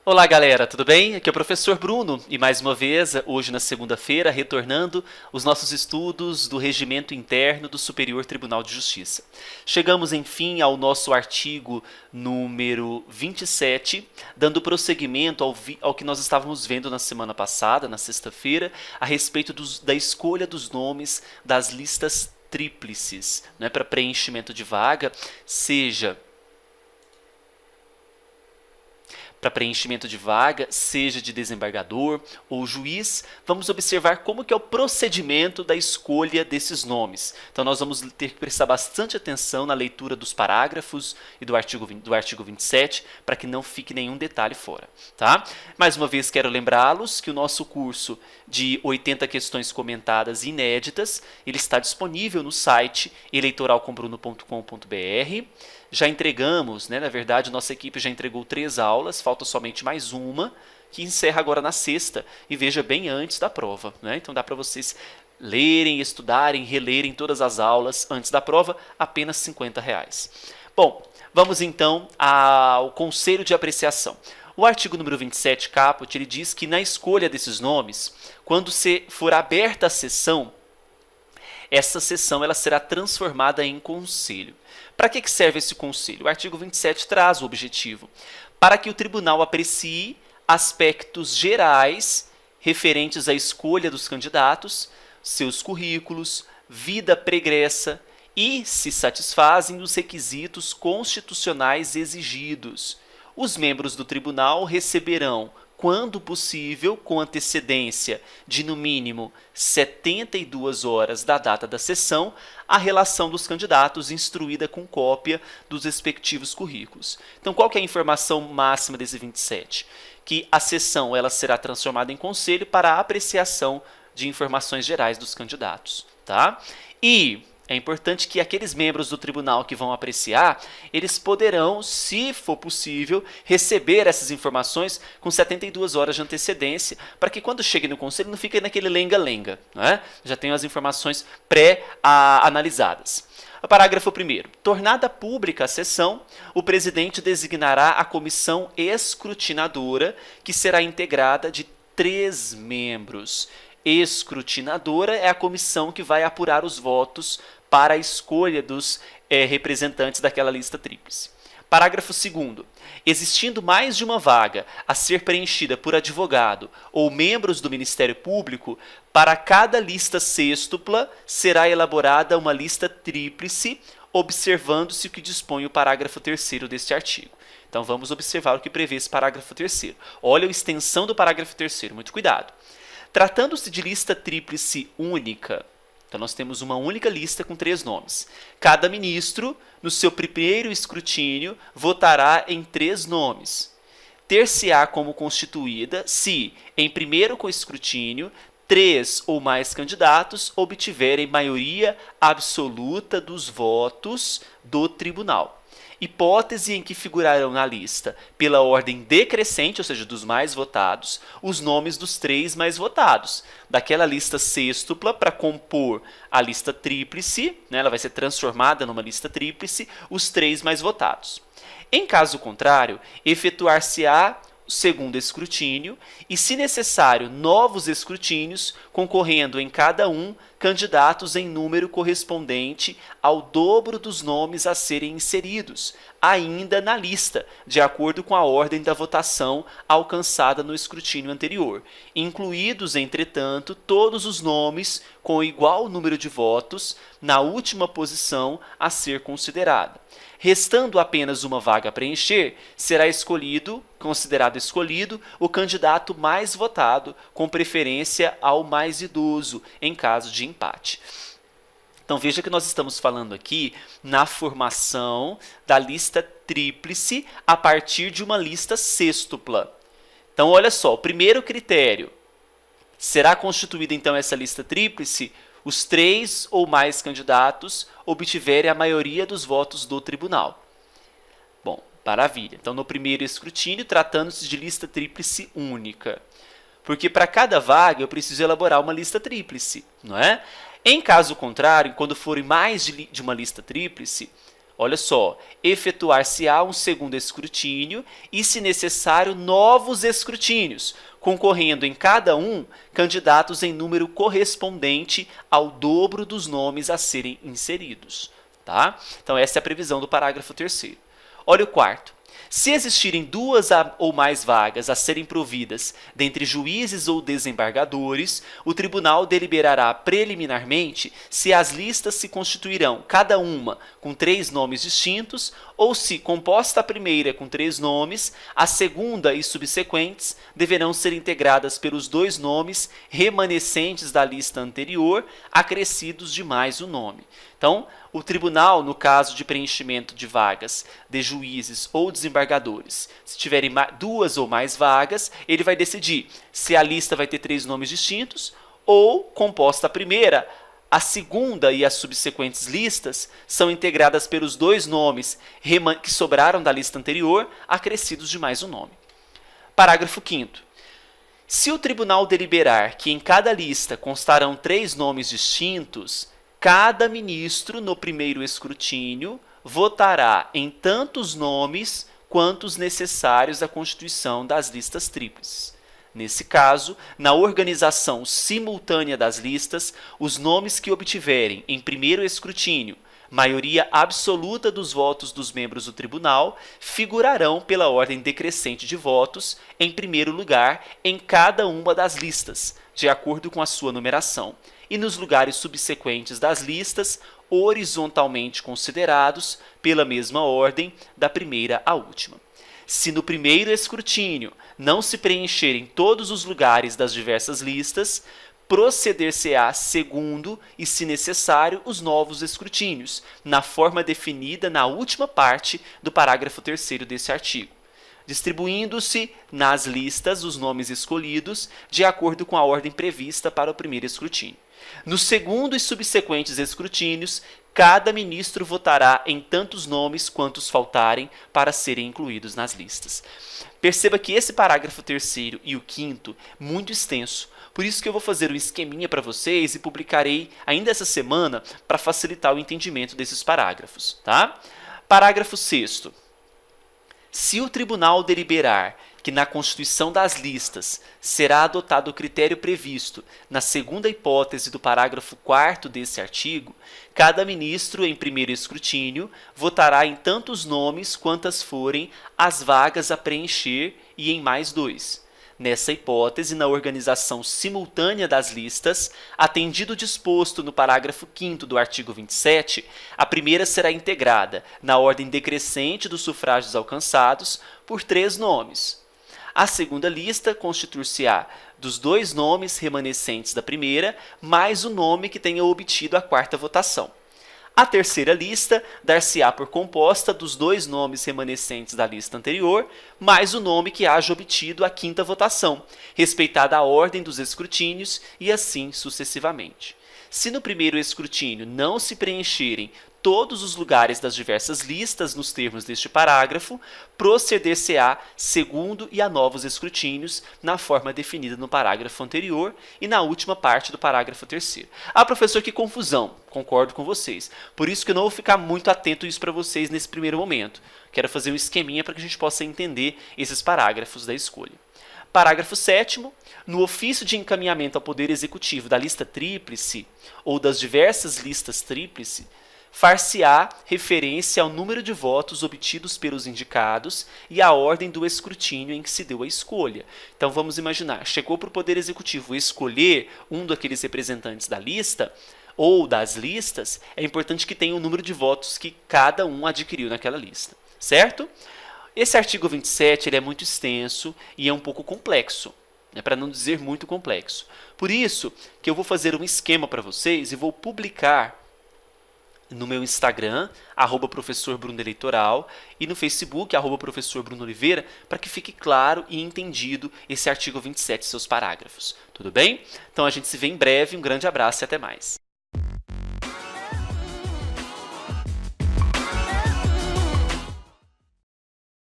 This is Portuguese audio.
Olá galera, tudo bem? Aqui é o professor Bruno e mais uma vez, hoje na segunda-feira, retornando os nossos estudos do Regimento Interno do Superior Tribunal de Justiça. Chegamos enfim ao nosso artigo número 27, dando prosseguimento ao que nós estávamos vendo na semana passada, na sexta-feira, a respeito da escolha dos nomes das listas tríplices, né, para preenchimento de vaga, seja seja de desembargador ou juiz, vamos observar como que é o procedimento da escolha desses nomes. Então nós vamos ter que prestar bastante atenção na leitura dos parágrafos e do artigo 27, para que não fique nenhum detalhe fora. Tá? Mais uma vez quero lembrá-los que o nosso curso de 80 questões comentadas inéditas, ele está disponível no site eleitoralcombruno.com.br. Já entregamos, na verdade, nossa equipe já entregou 3 aulas, falta somente mais uma, que encerra agora na sexta, e veja bem antes da prova. Então dá para vocês lerem, estudarem, relerem todas as aulas antes da prova, apenas R$50. Bom, vamos então ao conselho de apreciação. O artigo número 27, caput, ele diz que na escolha desses nomes, quando for aberta a sessão, essa sessão ela será transformada em conselho. Para que serve esse conselho? O artigo 27 traz o objetivo para que o tribunal aprecie aspectos gerais referentes à escolha dos candidatos, seus currículos, vida pregressa e se satisfazem os requisitos constitucionais exigidos. Os membros do tribunal receberão, quando possível, com antecedência de no mínimo 72 horas da data da sessão, a relação dos candidatos instruída com cópia dos respectivos currículos. Então, qual que é a informação máxima desse 27? Que a sessão ela será transformada em conselho para a apreciação de informações gerais dos candidatos. Tá? E é importante que aqueles membros do tribunal que vão apreciar, eles poderão, se for possível, receber essas informações com 72 horas de antecedência, para que quando chegue no conselho não fique naquele lenga-lenga, né? Já tenham as informações pré-analisadas. Parágrafo 1º. Tornada pública a sessão, o presidente designará a comissão escrutinadora, que será integrada de 3 membros. Escrutinadora é a comissão que vai apurar os votos para a escolha dos representantes daquela lista tríplice. Parágrafo 2º. Existindo mais de uma vaga a ser preenchida por advogado ou membros do Ministério Público, para cada lista sêxtupla será elaborada uma lista tríplice, observando-se o que dispõe o parágrafo 3º deste artigo. Então vamos observar o que prevê esse parágrafo 3º. Olha a extensão do parágrafo 3º, muito cuidado. Tratando-se de lista tríplice única, então nós temos uma única lista com 3 nomes. Cada ministro, no seu primeiro escrutínio, votará em 3 nomes. Ter-se-á como constituída se, em primeiro escrutínio, 3 ou mais candidatos obtiverem maioria absoluta dos votos do tribunal. Hipótese em que figurarão na lista, pela ordem decrescente, ou seja, dos mais votados, os nomes dos 3 mais votados. Daquela lista sêxtupla, para compor a lista tríplice, ela vai ser transformada numa lista tríplice, os 3 mais votados. Em caso contrário, efetuar-se-á o segundo escrutínio e, se necessário, novos escrutínios, concorrendo em cada um candidatos em número correspondente ao dobro dos nomes a serem inseridos, ainda na lista, de acordo com a ordem da votação alcançada no escrutínio anterior, incluídos, entretanto, todos os nomes com igual número de votos na última posição a ser considerada. Restando apenas uma vaga a preencher, será considerado escolhido, o candidato mais votado, com preferência ao mais idoso, em caso de empate. Então veja que nós estamos falando aqui na formação da lista tríplice a partir de uma lista sêxtupla. Então olha só, o primeiro critério, será constituída então essa lista tríplice os 3 ou mais candidatos obtiverem a maioria dos votos do tribunal. Bom, maravilha. Então, no primeiro escrutínio, tratando-se de lista tríplice única. Porque para cada vaga eu preciso elaborar uma lista tríplice, não é? Em caso contrário, quando forem mais de uma lista tríplice, olha só, efetuar-se-á um segundo escrutínio e, se necessário, novos escrutínios, concorrendo em cada um candidatos em número correspondente ao dobro dos nomes a serem inseridos. Tá? Então, essa é a previsão do parágrafo 3º. Olha o 4º. Se existirem duas ou mais vagas a serem providas dentre juízes ou desembargadores, o tribunal deliberará preliminarmente se as listas se constituirão cada uma com 3 nomes distintos ou se, composta a primeira com 3 nomes, a segunda e subsequentes deverão ser integradas pelos 2 nomes remanescentes da lista anterior, acrescidos de mais um nome. Então, o tribunal, no caso de preenchimento de vagas de juízes ou desembargadores, se tiverem 2 ou mais vagas, ele vai decidir se a lista vai ter 3 nomes distintos ou, composta a primeira, a segunda e as subsequentes listas são integradas pelos 2 nomes que sobraram da lista anterior, acrescidos de mais um nome. Parágrafo 5º. Se o tribunal deliberar que em cada lista constarão 3 nomes distintos, cada ministro, no primeiro escrutínio, votará em tantos nomes quantos necessários à constituição das listas tríplices. Nesse caso, na organização simultânea das listas, os nomes que obtiverem em primeiro escrutínio maioria absoluta dos votos dos membros do tribunal figurarão pela ordem decrescente de votos em primeiro lugar em cada uma das listas, de acordo com a sua numeração, e nos lugares subsequentes das listas, horizontalmente considerados pela mesma ordem, da primeira à última. Se no primeiro escrutínio não se preencherem todos os lugares das diversas listas, proceder-se-á segundo e, se necessário, os novos escrutínios, na forma definida na última parte do parágrafo 3º desse artigo, distribuindo-se nas listas os nomes escolhidos de acordo com a ordem prevista para o primeiro escrutínio. No segundo e subsequentes escrutínios, cada ministro votará em tantos nomes quantos faltarem para serem incluídos nas listas. Perceba que esse parágrafo 3º e o 5º, muito extenso, por isso que eu vou fazer um esqueminha para vocês e publicarei ainda essa semana para facilitar o entendimento desses parágrafos. Tá? Parágrafo 6º. Se o tribunal deliberar que na constituição das listas será adotado o critério previsto na segunda hipótese do parágrafo 4º desse artigo, cada ministro, em primeiro escrutínio, votará em tantos nomes quantas forem as vagas a preencher e em mais 2. Nessa hipótese, na organização simultânea das listas, atendido o disposto no parágrafo 5º do artigo 27, a primeira será integrada, na ordem decrescente dos sufrágios alcançados, por 3 nomes. A segunda lista constituir-se-á dos 2 nomes remanescentes da primeira, mais o nome que tenha obtido a 4ª votação. A terceira lista dar-se-á por composta dos 2 nomes remanescentes da lista anterior, mais o nome que haja obtido a 5ª votação, respeitada a ordem dos escrutínios e assim sucessivamente. Se no primeiro escrutínio não se preencherem todos os lugares das diversas listas nos termos deste parágrafo, proceder-se-á segundo e a novos escrutínios na forma definida no parágrafo anterior e na última parte do parágrafo 3º. Ah, professor, que confusão. Concordo com vocês. Por isso que eu não vou ficar muito atento a isso para vocês nesse primeiro momento. Quero fazer um esqueminha para que a gente possa entender esses parágrafos da escolha. Parágrafo 7º. No ofício de encaminhamento ao Poder Executivo da lista tríplice ou das diversas listas tríplice, far-se-á referência ao número de votos obtidos pelos indicados e à ordem do escrutínio em que se deu a escolha. Então vamos imaginar, chegou para o Poder Executivo escolher um daqueles representantes da lista ou das listas, é importante que tenha o número de votos que cada um adquiriu naquela lista, certo? Esse artigo 27 ele é muito extenso e é um pouco complexo, para não dizer muito complexo. Por isso que eu vou fazer um esquema para vocês e vou publicar no meu Instagram, @professorbrunoeleitoral, e no Facebook, @professorbrunooliveira, para que fique claro e entendido esse artigo 27 e seus parágrafos. Tudo bem? Então a gente se vê em breve, um grande abraço e até mais.